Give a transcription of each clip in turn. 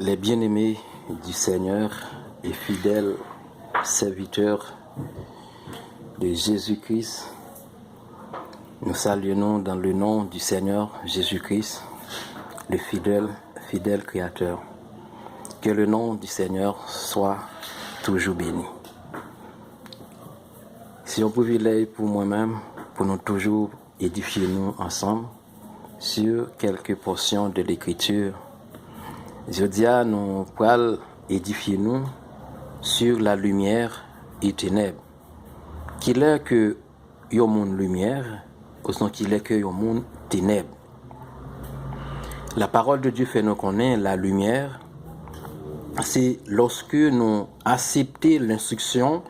Les bien-aimés du Seigneur et fidèles serviteurs de Jésus-Christ, nous saluons dans le nom du Seigneur Jésus-Christ, le fidèle Créateur. Que le nom du Seigneur soit toujours béni. C'est un privilège pour moi-même, pour nous toujours édifier nous ensemble sur quelques portions de l'Écriture. Je dis à nous pourrons édifier nous sur la lumière et ténèbres. Qu'il est que y a monde lumière, ou sinon qu'il est que y a monde ténèbres. La parole de Dieu fait nous connaître la lumière. C'est lorsque nous acceptons l'instruction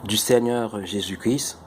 du Seigneur Jésus-Christ,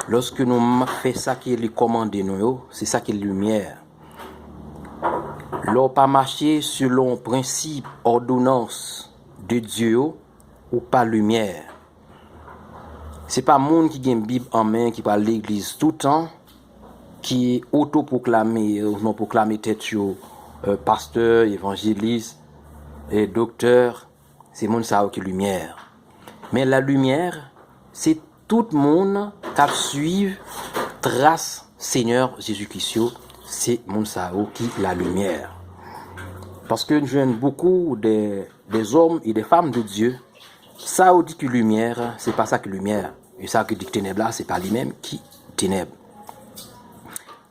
lorsque nous faisons ça qu'il est commandé nous, c'est ça qui est lumière. L'on pas marcher selon principe, ordonnance de Dieu ou pas lumière. C'est pas monde qui a une Bible en main qui parle l'église tout le temps, qui autoproclamé ou non proclamé tête pasteur, évangéliste et docteur, c'est monde ça qui est lumière. Mais la lumière, c'est tout le monde qui suit trace Seigneur Jésus-Christ, c'est monde ça qui la lumière. Parce que nous jeunes beaucoup des hommes et des femmes de Dieu, ça dit que lumière, c'est pas ça que lumière. Et ça que dit que ténèbres là, c'est pas lui-même qui ténèbres.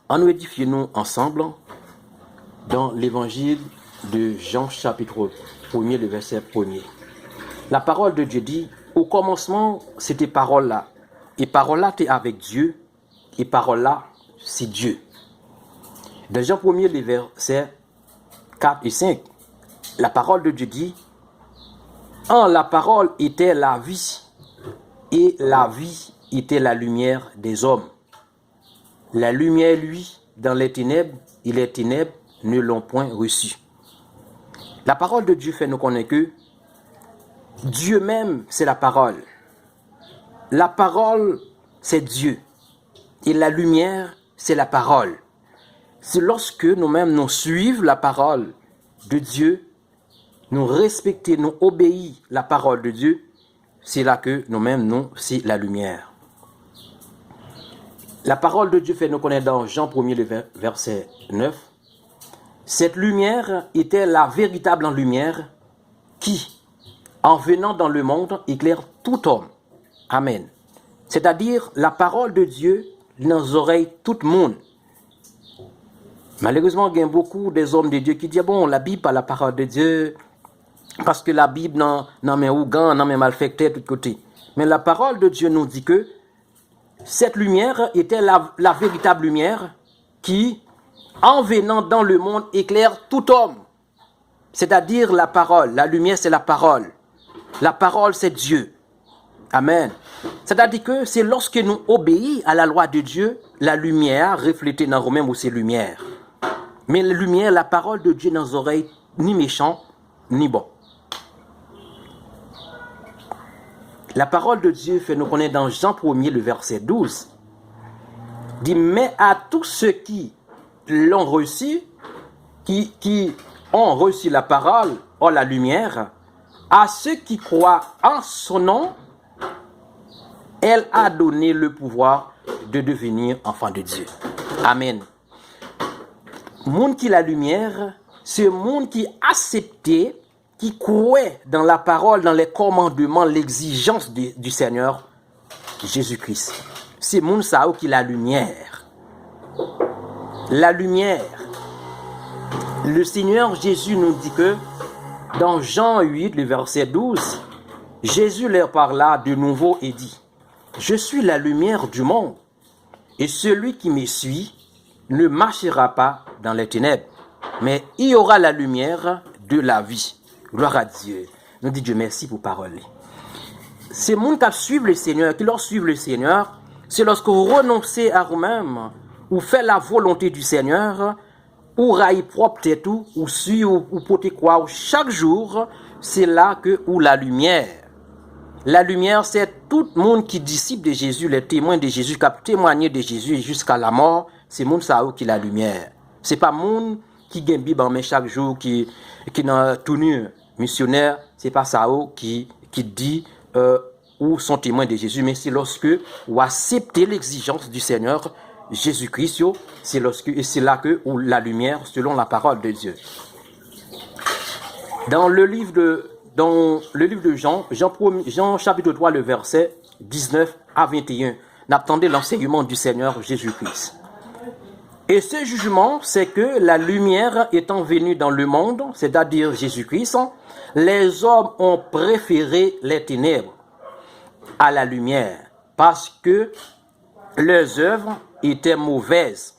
En nous édifions ensemble dans l'évangile de Jean chapitre 1er, le verset 1er. La parole de Dieu dit, au commencement, c'était parole là. Et parole là, t'es avec Dieu. Et parole là, c'est Dieu. Dans Jean 1er, les versets 4 et 5, la parole de Dieu dit, en la parole était la vie, et la vie était la lumière des hommes. La lumière, lui, dans les ténèbres, et les ténèbres ne l'ont point reçu. La parole de Dieu fait nous connaître que Dieu même, c'est la parole. La parole, c'est Dieu. Et la lumière, c'est la parole. C'est lorsque nous-mêmes nous suivons la parole de Dieu, nous respectons, nous obéissons la parole de Dieu, c'est là que nous-mêmes, nous, c'est la lumière. La parole de Dieu fait nous connaître dans Jean 1er, le verset 9. Cette lumière était la véritable lumière qui, en venant dans le monde, éclaire tout homme. Amen. C'est-à-dire la parole de Dieu dans les oreilles de tout le monde. Malheureusement, il y a beaucoup des hommes de Dieu qui disent, bon, la Bible, pas la parole de Dieu, parce que la Bible n'en met ougan, n'en met malfecté de tous côtés. Mais la parole de Dieu nous dit que cette lumière était la véritable lumière qui, en venant dans le monde, éclaire tout homme. C'est-à-dire la parole. La lumière, c'est la parole. La parole, c'est Dieu. Amen. C'est-à-dire que c'est lorsque nous obéissons à la loi de Dieu, la lumière reflétée dans nous-mêmes ou c'est lumière. Mais la lumière, la parole de Dieu dans nos oreilles, ni méchant, ni bon. La parole de Dieu fait nous connaître dans Jean 1er, le verset 12. Dit, mais à tous ceux qui l'ont reçu, qui ont reçu la parole, ou la lumière, à ceux qui croient en son nom, elle a donné le pouvoir de devenir enfant de Dieu. Amen. Monde qui la lumière, c'est le monde qui acceptait, qui croit dans la parole, dans les commandements, l'exigence du Seigneur Jésus-Christ. C'est le monde ça qui la lumière. La lumière. Le Seigneur Jésus nous dit que dans Jean 8, le verset 12, Jésus leur parla de nouveau et dit, je suis la lumière du monde, et celui qui me suit ne marchera pas dans les ténèbres, mais il y aura la lumière de la vie. Gloire à Dieu. Nous dit Dieu merci pour parole. C'est monde qui suivent le Seigneur, qui leur suivent le Seigneur, c'est lorsque vous renoncez à vous-même, ou faites la volonté du Seigneur, ou raille propre tête ou suit ou porter quoi chaque jour, c'est là que où la lumière. La lumière, c'est tout le monde qui est disciple de Jésus, les témoins de Jésus, qui a témoigné de Jésus jusqu'à la mort, c'est le monde ça qui est la lumière. C'est pas le monde qui gagne Bible en main chaque jour, qui dans tenue missionnaire, c'est pas ça qui dit ou sont témoins de Jésus, mais c'est lorsque vous acceptez l'exigence du Seigneur Jésus-Christ, c'est là que où la lumière, selon la parole de Dieu. Dans le livre de Jean chapitre 3, le verset 19 à 21, n'attendez l'enseignement du Seigneur Jésus-Christ. Et ce jugement, c'est que la lumière étant venue dans le monde, c'est-à-dire Jésus-Christ, les hommes ont préféré les ténèbres à la lumière, parce que leurs œuvres étaient mauvaises.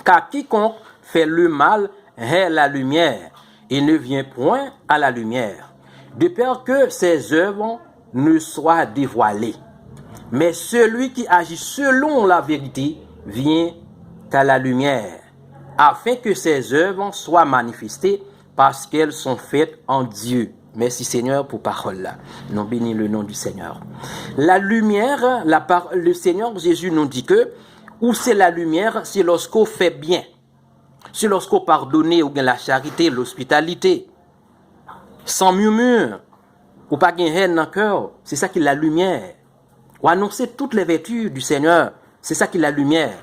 Car quiconque fait le mal hait la lumière et ne vient point à la lumière, de peur que ses œuvres ne soient dévoilées. Mais celui qui agit selon la vérité vient à la lumière, afin que ses œuvres soient manifestées parce qu'elles sont faites en Dieu. Merci Seigneur pour parole là. Nous bénissons le nom du Seigneur. La lumière, le Seigneur Jésus nous dit que où c'est la lumière, c'est lorsqu'on fait bien. C'est lorsqu'on pardonne ou bien la charité, l'hospitalité. Sans murmure, ou pas de haine dans le cœur. C'est ça qui est la lumière. Ou annoncer toutes les vertus du Seigneur. C'est ça qui est la lumière.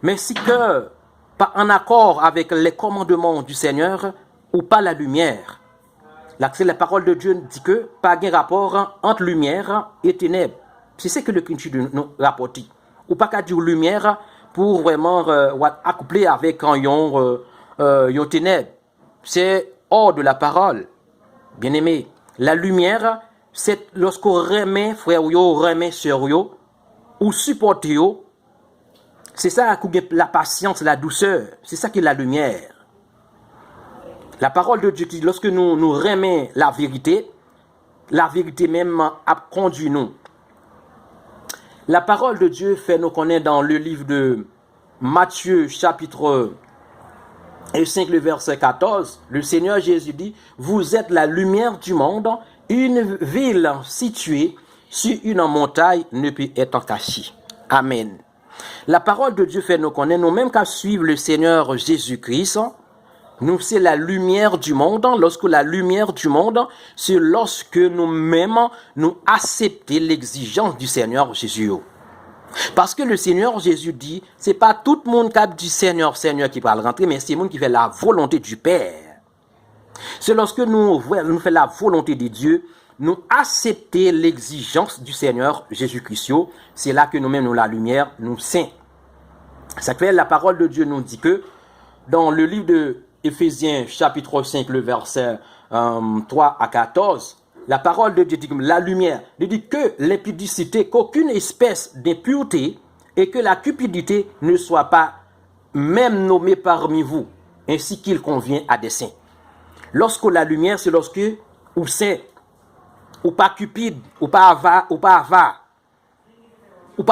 Mais si que pas en accord avec les commandements du Seigneur ou pas la lumière. Là, c'est la parole de Dieu dit que pas de rapport entre lumière et ténèbres. C'est ce que le Écriture nous rapporte. Ou pas qu'à dire lumière pour vraiment accoupler avec yon ténèbres. C'est hors de la parole. Bien aimé, la lumière, c'est lorsqu'on remet frère yo, remet sœur yo, ou supporte yo. C'est ça qui est la patience, la douceur. C'est ça qui est la lumière. La parole de Dieu, lorsque nous remet la vérité même a conduit nous. La parole de Dieu fait nous connaître dans le livre de Matthieu, chapitre 5, le verset 14. Le Seigneur Jésus dit, vous êtes la lumière du monde. Une ville située sur une montagne ne peut être cachée. Amen. La parole de Dieu fait nous connaître, nous-mêmes qu'à suivre le Seigneur Jésus-Christ, nous c'est la lumière du monde. Lorsque la lumière du monde, c'est lorsque nous-mêmes nous acceptons l'exigence du Seigneur Jésus. Parce que le Seigneur Jésus dit, c'est pas tout le monde qui a dit Seigneur, Seigneur qui va rentrer, mais c'est le monde qui fait la volonté du Père. C'est lorsque nous faisons la volonté de Dieu, nous acceptons l'exigence du Seigneur Jésus-Christ. C'est là que nous-mêmes, nous la lumière, nous saints. Ça fait la parole de Dieu nous dit que dans le livre de Éphésiens chapitre 5, le verset 3 à 14, la parole de Dieu dit que la lumière, dit que l'impudicité, qu'aucune espèce d'impureté et que la cupidité ne soit pas même nommée parmi vous, ainsi qu'il convient à des saints. Lorsque la lumière, c'est lorsque ou saint, ou pas cupide, ou pas avare, ou pas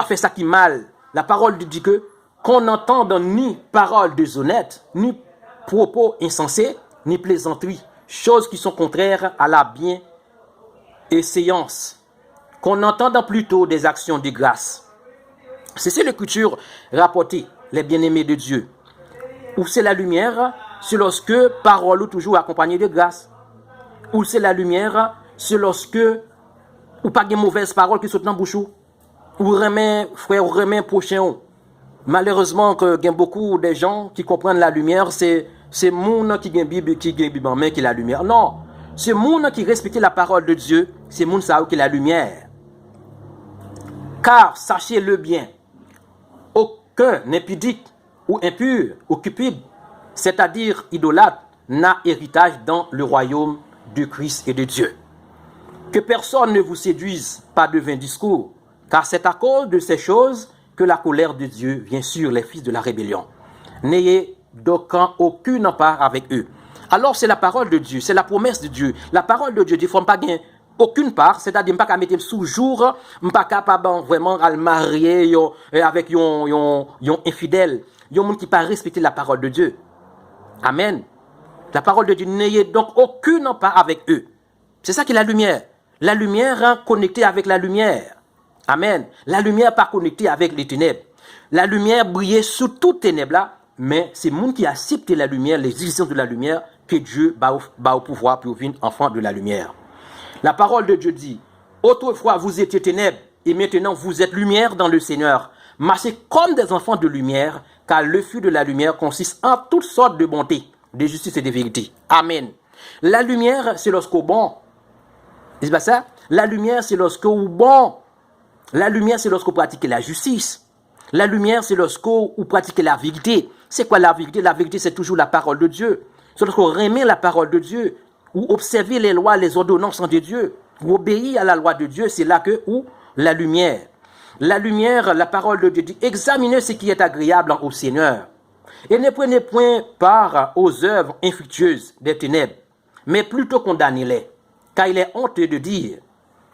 fait ça qui mal. La parole dit que qu'on n'entende ni parole déshonnête, ni propos insensés, ni plaisanteries, choses qui sont contraires à la bienséance, qu'on entende plutôt des actions de grâce. C'est l'écriture rapportée, les bien-aimés de Dieu. Ou c'est la lumière, c'est lorsque parole ou toujours accompagnée de grâce. Ou c'est la lumière, c'est lorsque ou pas de mauvaises paroles qui sautent dans la bouche. Ou remet frère, ou remet prochain. Malheureusement, il y a beaucoup de gens qui comprennent la lumière, c'est moun qui gagne Bible en main qui est la lumière. Non, c'est moun qui respecte la parole de Dieu, c'est moun ça qui est la lumière. Car sachez-le bien, aucun impudique ou impur ou cupide, c'est-à-dire idolâtre, n'a héritage dans le royaume de Christ et de Dieu. Que personne ne vous séduise par de vains discours, car c'est à cause de ces choses que la colère de Dieu vient sur les fils de la rébellion. N'ayez donc aucune part avec eux. Alors c'est la parole de Dieu, c'est la promesse de Dieu. La parole de Dieu dit qu'il ne faut pas gagner aucune part, c'est-à-dire pas qu'à mettre sous jour, pas capable vraiment à le marier avec yon infidèle, yon monde qui pas respecter la parole de Dieu. Amen. La parole de Dieu, n'ayez donc aucune part avec eux. C'est ça qui est la lumière. La lumière connectée avec la lumière. Amen. La lumière pas connectée avec les ténèbres. La lumière brillait sous toutes ténèbres là, mais c'est le monde qui accepte la lumière, l'existence de la lumière, que Dieu va au pouvoir pour devenir enfant de la lumière. La parole de Dieu dit, autrefois vous étiez ténèbres, et maintenant vous êtes lumière dans le Seigneur. Marchez comme des enfants de lumière, car le feu de la lumière consiste en toutes sortes de bonté, de justice et de vérité. Amen. La lumière, c'est lorsqu'au bon. C'est pas ça? La lumière, c'est lorsqu'au bon. La lumière, c'est lorsqu'on pratique la justice. La lumière, c'est lorsqu'on pratique la vérité. C'est quoi la vérité? La vérité, c'est toujours la parole de Dieu. C'est lorsqu'on remet la parole de Dieu, ou observer les lois, les ordonnances de Dieu, ou obéir à la loi de Dieu, c'est là que, où la lumière. La lumière, la parole de Dieu dit, examinez ce qui est agréable au Seigneur. Et ne prenez point part aux œuvres infructueuses des ténèbres, mais plutôt condamnez-les, car il est honteux de dire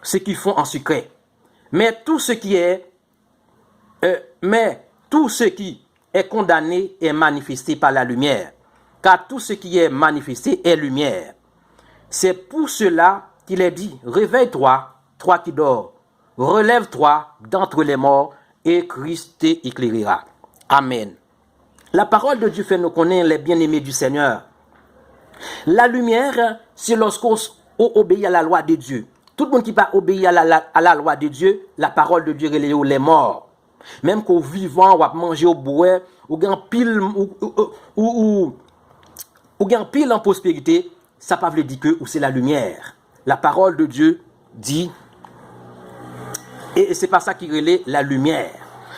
ce qu'ils font en secret. Mais tout ce qui est condamné est manifesté par la lumière, car tout ce qui est manifesté est lumière. C'est pour cela qu'il est dit, réveille-toi, toi qui dors, relève-toi d'entre les morts, et Christ t'éclairera. Amen. La parole de Dieu fait nous connaître les bien-aimés du Seigneur. La lumière, c'est lorsqu'on obéit à la loi de Dieu. Tout le monde qui va obéir à la loi de Dieu, la parole de Dieu, les morts. Même qu'au vivant, ou à manger au bois, ou gagne pile, ou gagne pile en prospérité, ça ne veut pas dire que c'est la lumière. La parole de Dieu dit, et c'est pas ça qui relaie la lumière.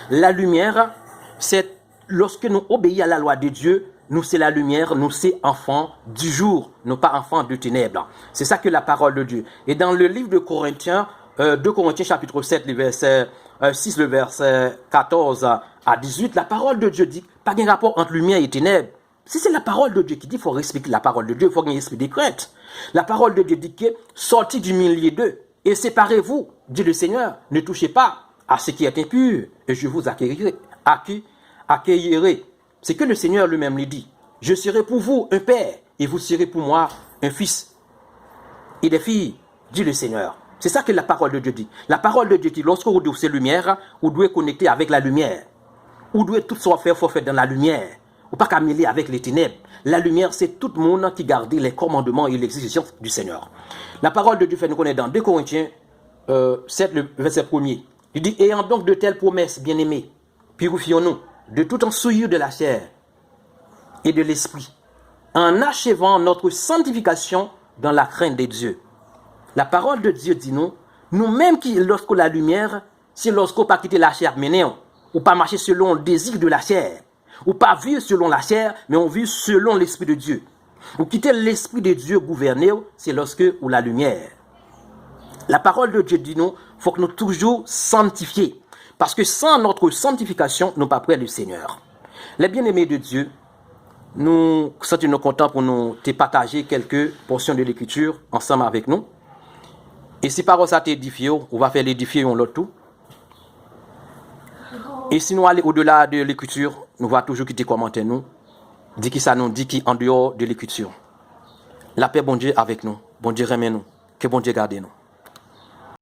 La lumière, c'est lorsque nous obéissons à la loi de Dieu, nous c'est la lumière, nous c'est enfants du jour, nous pas enfants de ténèbres. C'est ça que la parole de Dieu. Et dans le livre de Corinthiens, 2 Corinthiens chapitre 7, le verset 6, le verset 14 à 18, la parole de Dieu dit, pas de rapport entre lumière et ténèbres. Si c'est la parole de Dieu qui dit, il faut respecter la parole de Dieu, il faut qu'il y ait un esprit de crainte. La parole de Dieu dit que, sortez du milieu d'eux et séparez-vous, dit le Seigneur, ne touchez pas à ce qui est impur et je vous accueillerai. C'est que le Seigneur lui-même lui dit, je serai pour vous un père et vous serez pour moi un fils et des filles, dit le Seigneur. C'est ça que la parole de Dieu dit. La parole de Dieu dit, lorsque vous devez lumière, vous devez connecter avec la lumière. Vous devez tout soit faire, faut faire dans la lumière. Ou pas qu'à mêler avec les ténèbres. La lumière, c'est tout le monde qui garde les commandements et l'exigence du Seigneur. La parole de Dieu fait nous connaître dans 2 Corinthiens 7, le verset 1er. Il dit, ayant donc de telles promesses, bien-aimés, purifions-nous de toute ensouillure de la chair et de l'esprit, en achevant notre sanctification dans la crainte de Dieu. La parole de Dieu dit nous-mêmes qui, lorsque la lumière, c'est lorsqu'on pas quitter la chair, mais non, ou pas marcher selon le désir de la chair, ou pas vivre selon la chair, mais on vit selon l'Esprit de Dieu. Ou quitter l'Esprit de Dieu gouverner, c'est lorsque ou la lumière. La parole de Dieu dit il faut que nous toujours sanctifier. Parce que sans notre sanctification, nous pas près du Seigneur. Les bien-aimés de Dieu, nous sommes contents pour nous te partager quelques portions de l'Écriture ensemble avec nous. Et si par ça t'édifie, on va faire l'édifier on l'autre tout. Et si nous allons au-delà de l'Écriture, nous va toujours quitter commenter nous, dit qui ça nous dit qui en dehors de l'Écriture. La paix bon Dieu avec nous, bon Dieu remet nous, que bon Dieu garde nous.